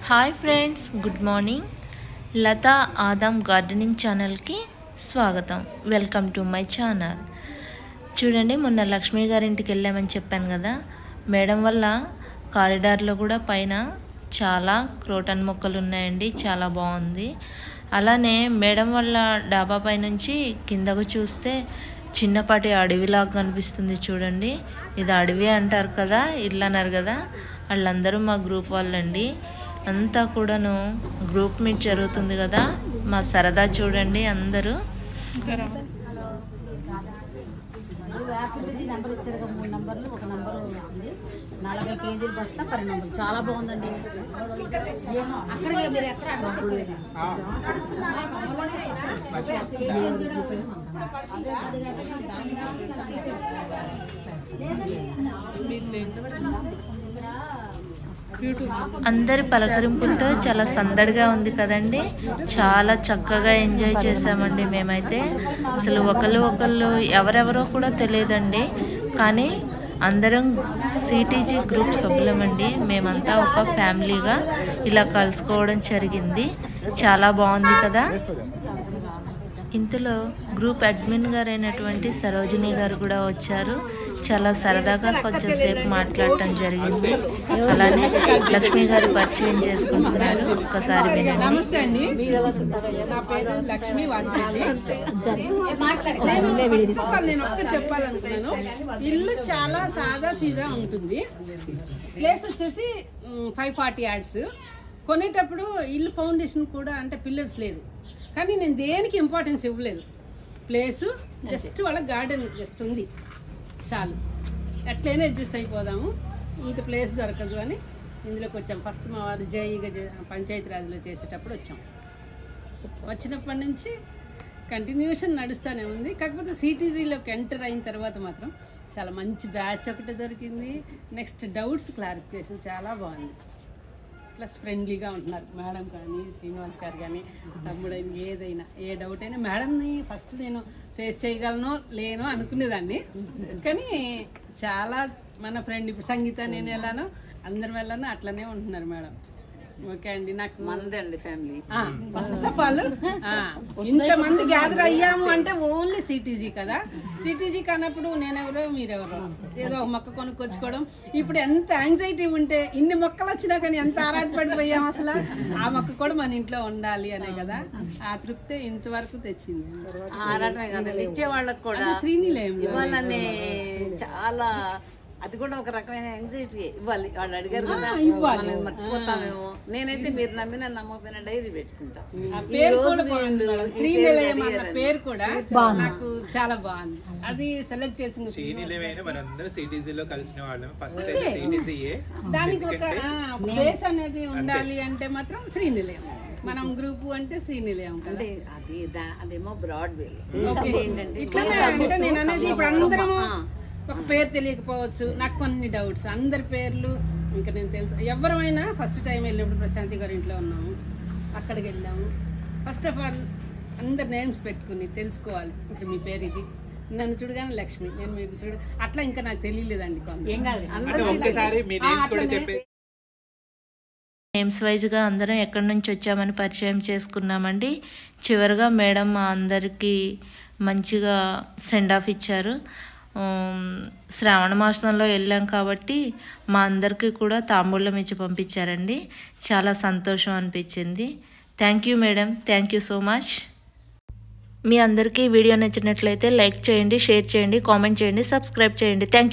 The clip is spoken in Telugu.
Hi friends, good morning. Latha Adam gardening ఛానల్కి స్వాగతం. Welcome to my channel. చూడండి, మొన్న లక్ష్మి గారింటికి వెళ్ళామని చెప్పాను కదా. మేడం వల్ల కారిడార్లో కూడా పైన చాలా క్రోటన్ మొక్కలు ఉన్నాయండి, చాలా బాగుంది. అలానే మేడం వల్ల డాబా పై నుంచి కిందకు చూస్తే చిన్నపాటి అడవిలాగా కనిపిస్తుంది. చూడండి, ఇది అడవి అంటారు కదా, ఇల్లు అన్నారు కదా. వాళ్ళందరూ మా గ్రూప్ వాళ్ళండి. అంతా కూడాను గ్రూప్ మీట్ జరుగుతుంది కదా, మా సరదా చూడండి. అందరూ నెంబర్ ఇచ్చారు కదా, 3 నంబర్లు, ఒక నంబర్ ఉంది. 40 కేజీలు బస్తా 10 నంబర్లు. చాలా బాగుందండి. అక్కడికి మీరు ఎక్కడ అందరి పలకరింపులతో చాలా సందడిగా ఉంది కదండి. చాలా చక్కగా ఎంజాయ్ చేసామండి మేమైతే. అసలు ఒకళ్ళు ఎవరెవరో కూడా తెలియదండి, కానీ అందరం సిటీజీ గ్రూప్ సభ్యులమండి. మేమంతా ఒక ఫ్యామిలీగా ఇలా కలుసుకోవడం జరిగింది. చాలా బాగుంది కదా. ఇంతలో గ్రూప్ అడ్మిన్ గారు అయినటువంటి సరోజిని గారు కూడా వచ్చారు. చాలా సరదాగా కొంచెంసేపు మాట్లాడటం జరిగింది. అలానే లక్ష్మి గారు పరిచయం చేసుకుంటున్నారు, ఒక్కసారి వినండి. నమస్తే అండి, నా పేరు లక్ష్మి వాసిరెడ్డి. నేను ఒక్కటి చెప్పాలనుకున్నాను. ఇల్లు చాలా సాదా సీదా ఉంటుంది. ప్లేస్ వచ్చేసి 540 యార్డ్స్. కొనేటప్పుడు ఇల్లు ఫౌండేషన్ కూడా అంటే పిల్లర్స్ లేదు, కానీ నేను దేనికి ఇంపార్టెన్స్ ఇవ్వలేదు. ప్లేసు జస్ట్ వాళ్ళ గార్డెన్ జస్ట్ ఉంది, చాలు. ఎట్లయినా అడ్జస్ట్ అయిపోదాము, ఇంక ప్లేస్ దొరకదు అని ఇందులోకి వచ్చాం. ఫస్ట్ మా వారు జైగా పంచాయతీరాజ్లో చేసేటప్పుడు వచ్చాం. వచ్చినప్పటి నుంచి కంటిన్యూషన్ నడుస్తూనే ఉంది. కాకపోతే సిటీజీలోకి ఎంటర్ అయిన తర్వాత మాత్రం చాలా మంచి బ్యాచ్ ఒకటి దొరికింది. నెక్స్ట్ డౌట్స్ క్లారిఫికేషన్ చాలా బాగుంది. ప్లస్ ఫ్రెండ్లీగా ఉంటున్నారు మేడం కానీ, శ్రీనివాస్ గారు కానీ, తమ్ముడైనా, ఏదైనా ఏ డౌట్ అయినా మేడంని ఫస్ట్ నేను ఫేస్ చేయగలనో లేనో అనుకునేదాన్ని. కానీ చాలా మన ఫ్రెండ్, ఇప్పుడు సంగీత నేను వెళ్ళానో అందరం వెళ్ళానో అట్లనే ఉంటున్నారు మేడం. ఓకే అండి, నాకు మందండి ఫ్యామిలీ. ఫస్ట్ ఆఫ్ ఆల్ ఇంతమంది గ్యాదర్ అయ్యాము అంటే ఓన్లీ సిటీజీ కదా. సిటీజీ కానప్పుడు నేనెవరో మీరెవరో, ఏదో ఒక మొక్క కొనుక్కొచ్చుకోవడం. ఇప్పుడు ఎంత యాంగ్జైటీ ఉంటే ఇన్ని మొక్కలు వచ్చినా కానీ ఎంత ఆరాటపడిపోయాం. అసలు ఆ మొక్క కూడా మన ఇంట్లో ఉండాలి అనే కదా, ఆ తృప్తే ఇంతవరకు తెచ్చింది. ఆరాటమే కదా, ఇచ్చే వాళ్ళకి కూడా శ్రీనిలయం ఇవ్వాలని చాలా, అది కూడా ఒక రకమైన యాంగ్జైటీ. ఇవ్వాలి, వాళ్ళు అడిగారు కదా, మనం మర్చిపోతామేమో. నేనైతే మీరు నమ్మిన నమ్మకపోయిన డైరీ పెట్టుకుంటా. పేరు కూడా బాగుంది, శ్రీనిలయం అన్న పేరు కూడా నాకు చాలా బాగుంది. అది సెలెక్ట్ చేసిన దానికి ఒక ప్లేస్ అనేది ఉండాలి అంటే మాత్రం శ్రీనిలయం. మనం గ్రూప్ అంటే శ్రీనిలయం అంటే అదేమో బ్రాడ్ వే. ఇట్లానే అంటే నేను అనేది ఇప్పుడు అందరము ఒక పేరు తెలియకపోవచ్చు. నాకు కొన్ని డౌట్స్, అందరి పేర్లు ఇంకా నేను తెలుసు. ఎవరైనా ఫస్ట్ టైం వెళ్ళినప్పుడు ప్రశాంతి గారి ఇంట్లో ఉన్నాము, అక్కడికి వెళ్ళాము. ఫస్ట్ ఆఫ్ ఆల్ అందరు నేమ్స్ పెట్టుకుని తెలుసుకోవాలి. ఇప్పుడు మీ పేరు ఇది, నన్ను చూడగానే లక్ష్మి, నేను మీరు చూడ, అట్లా ఇంకా నాకు తెలియలేదండి. నేమ్స్ వైజ్గా అందరం ఎక్కడి నుంచి వచ్చామని పరిచయం చేసుకున్నామండి. చివరిగా మేడం మా అందరికీ మంచిగా సెండ్ ఆఫ్ ఇచ్చారు. శ్రావణ మాసంలో వెళ్ళాం కాబట్టి మా అందరికీ కూడా తాంబూలం ఇచ్చి పంపించారండి. చాలా సంతోషం అనిపించింది. Thank you madam, thank you so much. మీ అందరికీ వీడియో నచ్చినట్లయితే లైక్ చేయండి, షేర్ చేయండి, కామెంట్ చేయండి, సబ్స్క్రైబ్ చేయండి. Thank you.